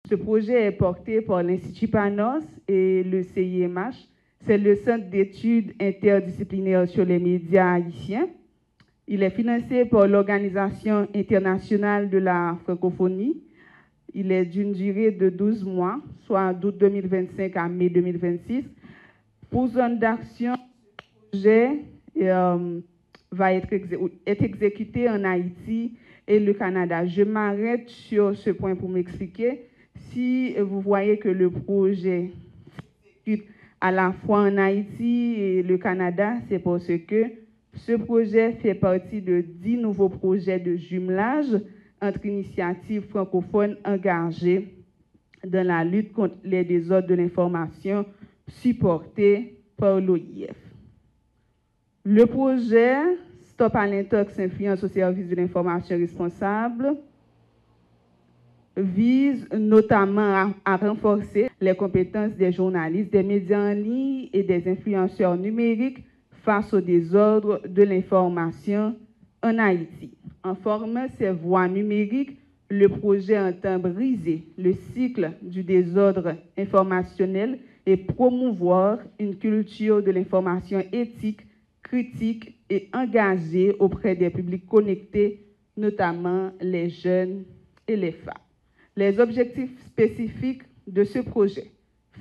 Ce projet est porté par l'Institut Panos et le CIMH. C'est le Centre d'études interdisciplinaires sur les médias haïtiens. Il est financé par l'Organisation internationale de la francophonie. Il est d'une durée de 12 mois, soit d'août 2025 à mai 2026. Pour zone d'action, le projet va être exécuté en Haïti et le Canada. Je m'arrête sur ce point pour m'expliquer. Si vous voyez que le projet s'exécute à la fois en Haïti et le Canada, c'est parce que ce projet fait partie de 10 nouveaux projets de jumelage entre initiatives francophones engagées dans la lutte contre les désordres de l'information supportés par l'OIF. Le projet Stop à l'intox influence au service de l'information responsable vise notamment à renforcer les compétences des journalistes, des médias en ligne et des influenceurs numériques face au désordre de l'information en Haïti. En formant ces voies numériques, le projet entend briser le cycle du désordre informationnel et promouvoir une culture de l'information éthique, critique et engagée auprès des publics connectés, notamment les jeunes et les femmes. Les objectifs spécifiques de ce projet: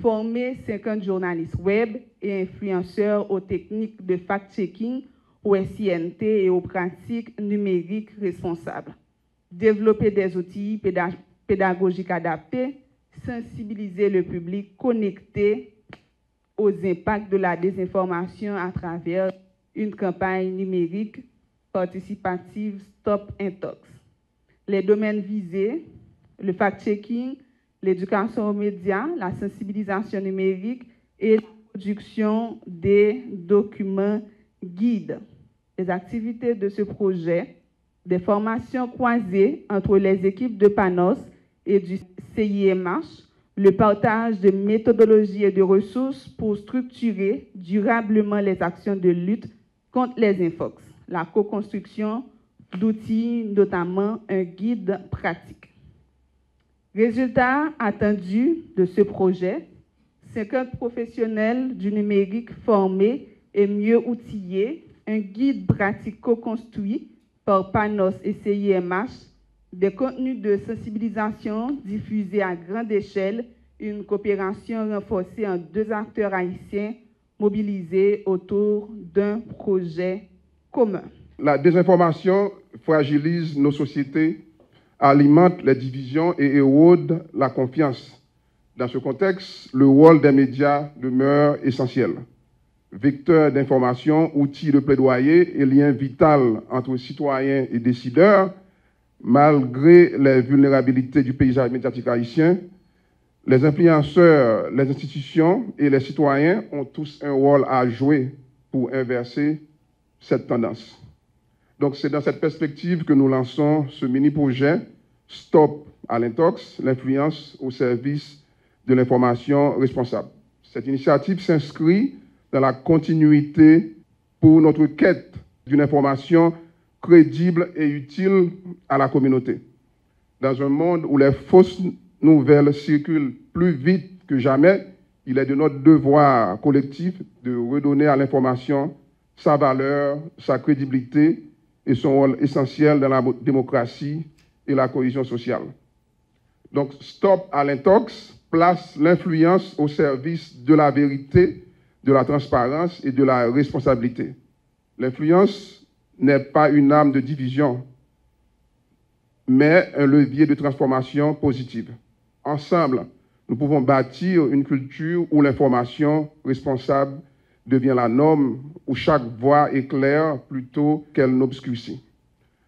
former 50 journalistes web et influenceurs aux techniques de fact-checking, aux SINT et aux pratiques numériques responsables. Développer des outils pédagogiques adaptés, sensibiliser le public connecté aux impacts de la désinformation à travers une campagne numérique participative Stop Intox. Les domaines visés: le fact-checking, l'éducation aux médias, la sensibilisation numérique et la production des documents guides. Les activités de ce projet: des formations croisées entre les équipes de Panos et du CIMH, le partage de méthodologies et de ressources pour structurer durablement les actions de lutte contre les infox, la co-construction d'outils, notamment un guide pratique. Résultat attendu de ce projet: 50 professionnels du numérique formés et mieux outillés, un guide pratique co-construit par Panos et CIMH, des contenus de sensibilisation diffusés à grande échelle, une coopération renforcée entre 2 acteurs haïtiens mobilisés autour d'un projet commun. La désinformation fragilise nos sociétés, alimente les divisions et érode la confiance. Dans ce contexte, le rôle des médias demeure essentiel. Vecteur d'information, outil de plaidoyer et lien vital entre citoyens et décideurs, malgré les vulnérabilités du paysage médiatique haïtien, les influenceurs, les institutions et les citoyens ont tous un rôle à jouer pour inverser cette tendance. Donc c'est dans cette perspective que nous lançons ce mini-projet Stop à l'intox, l'influence au service de l'information responsable. Cette initiative s'inscrit dans la continuité pour notre quête d'une information crédible et utile à la communauté. Dans un monde où les fausses nouvelles circulent plus vite que jamais, il est de notre devoir collectif de redonner à l'information sa valeur, sa crédibilité et son rôle essentiel dans la démocratie et la cohésion sociale. Donc, Stop à l'intox place l'influence au service de la vérité, de la transparence et de la responsabilité. L'influence n'est pas une arme de division, mais un levier de transformation positive. Ensemble, nous pouvons bâtir une culture où l'information responsable devient la norme, où chaque voix éclaire plutôt qu'elle n'obscurcit.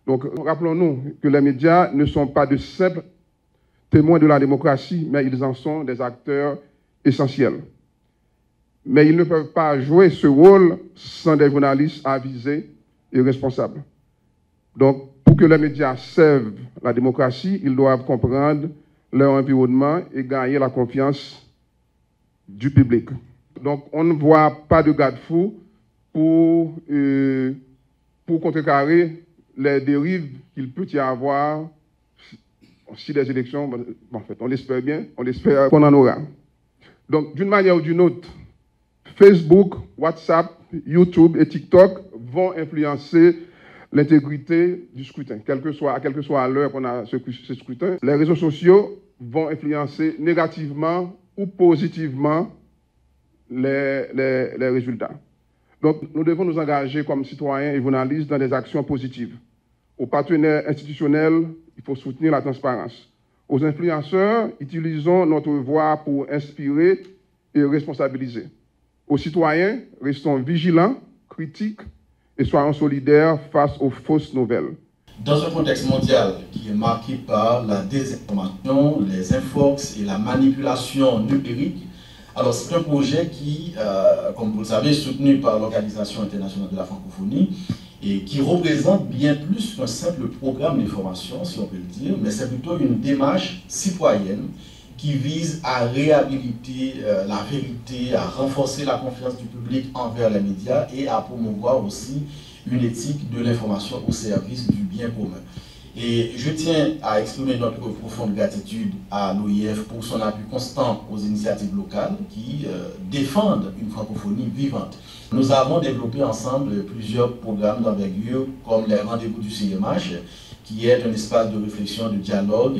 Donc, rappelons-nous que les médias ne sont pas de simples témoins de la démocratie, mais ils en sont des acteurs essentiels. Mais ils ne peuvent pas jouer ce rôle sans des journalistes avisés et responsables. Donc, pour que les médias servent la démocratie, ils doivent comprendre leur environnement et gagner la confiance du public. Donc, on ne voit pas de garde-fou pour contrecarrer les dérives qu'il peut y avoir si les élections, bon, en fait, on l'espère bien, on espère qu'on en aura. Donc, d'une manière ou d'une autre, Facebook, WhatsApp, YouTube et TikTok vont influencer l'intégrité du scrutin, à quelle que soit l'heure qu'on a ce scrutin. Les réseaux sociaux vont influencer négativement ou positivement les résultats. Donc, nous devons nous engager comme citoyens et journalistes dans des actions positives. Aux partenaires institutionnels, il faut soutenir la transparence. Aux influenceurs, utilisons notre voix pour inspirer et responsabiliser. Aux citoyens, restons vigilants, critiques et soyons solidaires face aux fausses nouvelles. Dans un contexte mondial qui est marqué par la désinformation, les infox et la manipulation numérique, alors c'est un projet qui, comme vous le savez, est soutenu par l'Organisation internationale de la francophonie et qui représente bien plus qu'un simple programme d'information, si on peut le dire, mais c'est plutôt une démarche citoyenne qui vise à réhabiliter la vérité, à renforcer la confiance du public envers les médias et à promouvoir aussi une éthique de l'information au service du bien commun. Et je tiens à exprimer notre profonde gratitude à l'OIF pour son appui constant aux initiatives locales qui défendent une francophonie vivante. Nous avons développé ensemble plusieurs programmes d'envergure comme les rendez-vous du CMH, qui est un espace de réflexion, de dialogue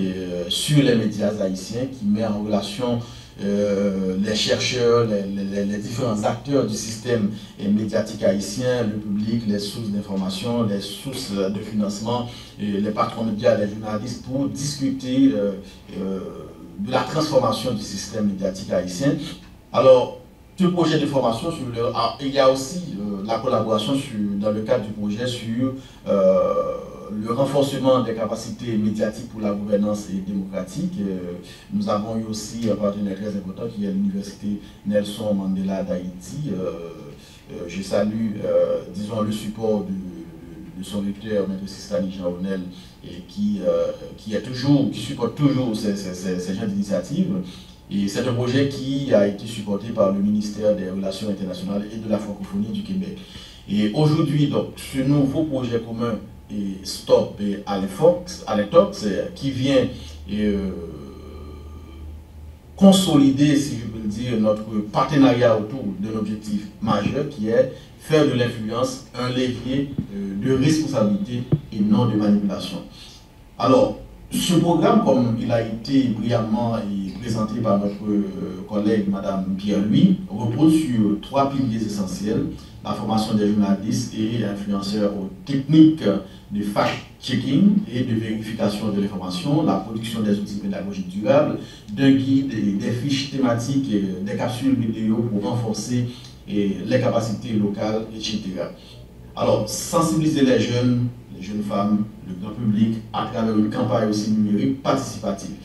sur les médias haïtiens, qui met en relation les chercheurs, les différents acteurs du système médiatique haïtien, le public, les sources d'information, les sources de financement, les patrons médias, les journalistes, pour discuter de la transformation du système médiatique haïtien. Alors, ce projet de formation, il y a aussi la collaboration dans le cadre du projet sur le renforcement des capacités médiatiques pour la gouvernance et démocratique. Nous avons eu aussi un partenaire très important qui est l'Université Nelson Mandela d'Haïti. Je salue, disons, le support de son recteur, M. Sistani Jean-Onel, qui supporte toujours ces genres d'initiatives. Et c'est un projet qui a été supporté par le ministère des Relations internationales et de la francophonie du Québec. Et aujourd'hui, donc, ce nouveau projet commun et Stop et Aletox, qui vient consolider, si je peux le dire, notre partenariat autour d'un objectif majeur qui est faire de l'influence un levier de responsabilité et non de manipulation. Alors, ce programme, comme il a été brillamment présenté par notre collègue Mme Pierre-Louis, repose sur 3 piliers essentiels: la formation des journalistes et influenceurs aux techniques de fact-checking et de vérification de l'information, la production des outils pédagogiques durables, d'un guide et des fiches thématiques et des capsules vidéo pour renforcer les capacités locales, etc. Alors, sensibiliser les jeunes femmes, le grand public, à travers une campagne aussi numérique participative.